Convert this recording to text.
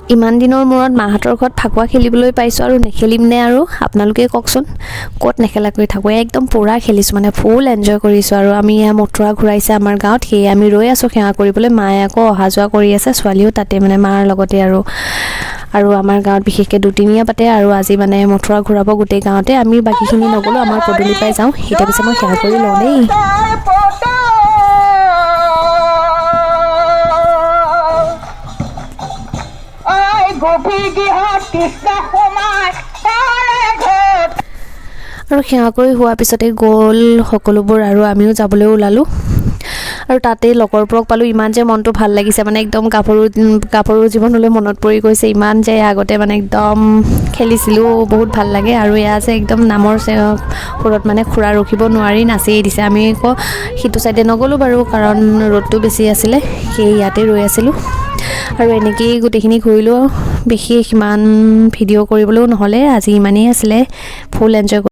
ইমান দিনৰ মূৰত মাহঁতৰ ঘৰত ফাকুৱা খেলিবলৈ পাইছোঁ আৰু নেখেলিম নে আৰু আপোনালোকে কওকচোন ক'ত নেখেলাকৈ থাকোঁ একদম পুৰা খেলিছোঁ মানে ফুল এনজয় কৰিছোঁ আৰু আমি এয়া মথুৰা ঘূৰাইছে আমাৰ গাঁৱত সেয়ে আমি ৰৈ আছোঁ সেৱা কৰিবলৈ মায়ে আকৌ অহা যোৱা কৰি আছে ছোৱালীও তাতে মানে মাৰ লগতে আৰু আমাৰ গাঁৱত বিশেষকৈ দুদিনীয়া পাতে আৰু আজি মানে মথুৰা ঘূৰাব গোটেই গাঁৱতে আমি বাকীখিনি নগ'লোঁ আমাৰ পদূলি পাই যাওঁ এতিয়া পিছে মই সেৱা কৰি লওঁ দেই আৰু সেৱা কৰি হোৱাৰ পিছতে গ'ল সকলোবোৰ আৰু আমিও যাবলৈ ওলালোঁ আৰু তাতেই লগৰবোৰক পালোঁ ইমান যে মনটো ভাল লাগিছে মানে একদম কাপোৰ জীৱনলৈ মনত পৰি গৈছে ইমান যে আগতে মানে একদম খেলিছিলোঁ বহুত ভাল লাগে আৰু এয়া যে একদম নামৰ সুৰত মানে খুৰা ৰখিব নোৱাৰি নাচিয়ে দিছে আমি আকৌ সিটো চাইডে নগ'লোঁ বাৰু কাৰণ ৰ'দটো বেছি আছিলে সেই ইয়াতে ৰৈ আছিলোঁ আৰু এনেকেই গোটেইখিনি ঘূৰিলোঁ বিশেষ ইমান ভিডিঅ' কৰিবলৈও নহ'লে আজি ইমানেই আছিলে ফুল এনজয়